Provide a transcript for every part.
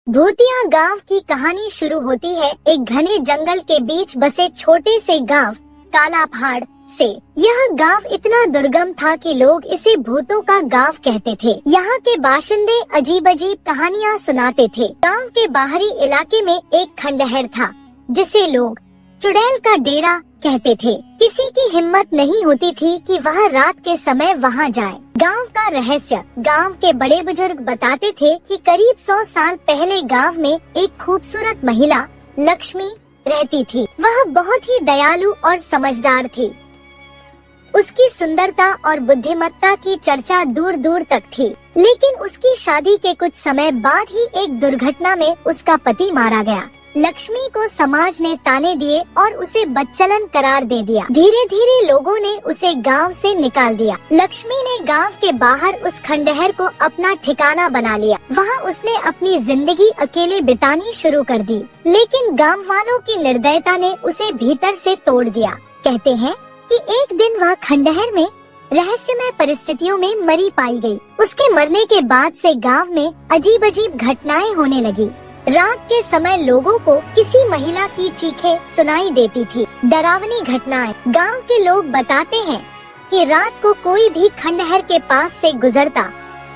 भूतिया गांव की कहानी शुरू होती है एक घने जंगल के बीच बसे छोटे से गांव काला पहाड़ से। यह गांव इतना दुर्गम था कि लोग इसे भूतों का गांव कहते थे। यहाँ के बाशिंदे अजीब अजीब कहानियाँ सुनाते थे। गांव के बाहरी इलाके में एक खंडहर था जिसे लोग चुड़ैल का डेरा कहते थे। किसी की हिम्मत नहीं होती थी कि वह रात के समय वहां जाए। गांव का रहस्य। गांव के बड़े बुजुर्ग बताते थे कि करीब 100 साल पहले गांव में एक खूबसूरत महिला लक्ष्मी रहती थी। वह बहुत ही दयालु और समझदार थी। उसकी सुंदरता और बुद्धिमत्ता की चर्चा दूर दूर तक थी। लेकिन उसकी शादी के कुछ समय बाद ही एक दुर्घटना में उसका पति मारा गया। लक्ष्मी को समाज ने ताने दिए और उसे बदचलन करार दे दिया। धीरे धीरे लोगों ने उसे गांव से निकाल दिया। लक्ष्मी ने गांव के बाहर उस खंडहर को अपना ठिकाना बना लिया। वहां उसने अपनी जिंदगी अकेले बितानी शुरू कर दी। लेकिन गांव वालों की निर्दयता ने उसे भीतर से तोड़ दिया। कहते हैं कि एक दिन वह खंडहर में रहस्यमय परिस्थितियों में मरी पाई गई। उसके मरने के बाद से गांव में अजीब अजीब घटनाएं होने लगी। रात के समय लोगों को किसी महिला की चीखें सुनाई देती थी। डरावनी घटनाएं। गांव के लोग बताते हैं कि रात को कोई भी खंडहर के पास से गुजरता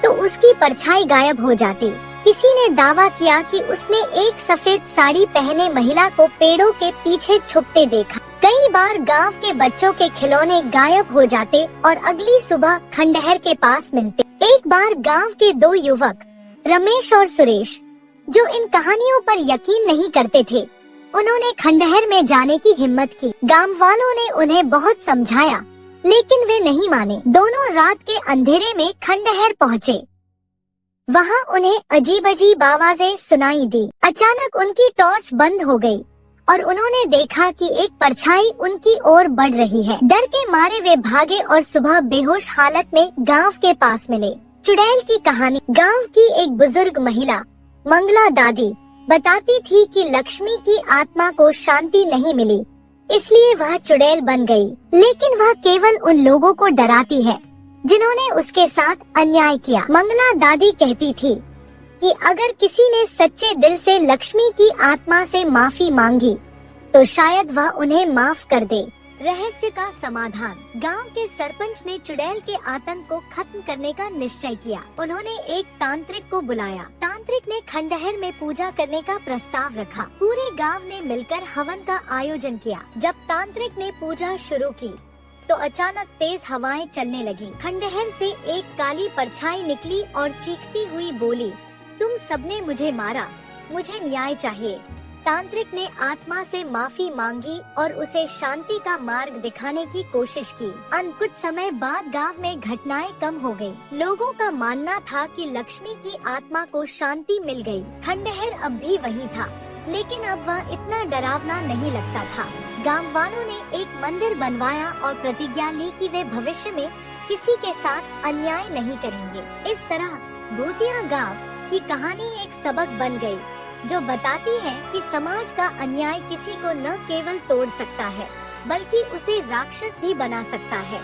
तो उसकी परछाई गायब हो जाती। किसी ने दावा किया कि उसने एक सफेद साड़ी पहने महिला को पेड़ों के पीछे छुपते देखा। कई बार गांव के बच्चों के खिलौने गायब हो जाते और अगली सुबह खंडहर के पास मिलते। एक बार गांव के दो युवक रमेश और सुरेश जो इन कहानियों पर यकीन नहीं करते थे, उन्होंने खंडहर में जाने की हिम्मत की। गांव वालों ने उन्हें बहुत समझाया लेकिन वे नहीं माने। दोनों रात के अंधेरे में खंडहर पहुँचे। वहां उन्हें अजीब अजीब आवाजें सुनाई दी। अचानक उनकी टॉर्च बंद हो गई और उन्होंने देखा कि एक परछाई उनकी ओर बढ़ रही है। डर के मारे वे भागे और सुबह बेहोश हालत में गांव के पास मिले। चुड़ैल की कहानी। गांव की एक बुजुर्ग महिला मंगला दादी बताती थी कि लक्ष्मी की आत्मा को शांति नहीं मिली, इसलिए वह चुड़ैल बन गई। लेकिन वह केवल उन लोगों को डराती है जिन्होंने उसके साथ अन्याय किया। मंगला दादी कहती थी कि अगर किसी ने सच्चे दिल से लक्ष्मी की आत्मा से माफी मांगी तो शायद वह उन्हें माफ कर दे। रहस्य का समाधान। गांव के सरपंच ने चुड़ैल के आतंक को खत्म करने का निश्चय किया। उन्होंने एक तांत्रिक को बुलाया। तांत्रिक ने खंडहर में पूजा करने का प्रस्ताव रखा। पूरे गांव ने मिलकर हवन का आयोजन किया। जब तांत्रिक ने पूजा शुरू की तो अचानक तेज हवाएं चलने लगी। खंडहर से एक काली परछाई निकली और चीखती हुई बोली, तुम सबने मुझे मारा, मुझे न्याय चाहिए। तांत्रिक ने आत्मा से माफी मांगी और उसे शांति का मार्ग दिखाने की कोशिश की। कुछ समय बाद गांव में घटनाएं कम हो गयी। लोगों का मानना था कि लक्ष्मी की आत्मा को शांति मिल गई। खंडहर अब भी वही था, लेकिन अब वह इतना डरावना नहीं लगता था। गांव वालों ने एक मंदिर बनवाया और प्रतिज्ञा ली कि वे भविष्य में किसी के साथ अन्याय नहीं करेंगे। इस तरह भूतिया गांव की कहानी एक सबक बन गई जो बताती है कि समाज का अन्याय किसी को न केवल तोड़ सकता है बल्कि उसे राक्षस भी बना सकता है।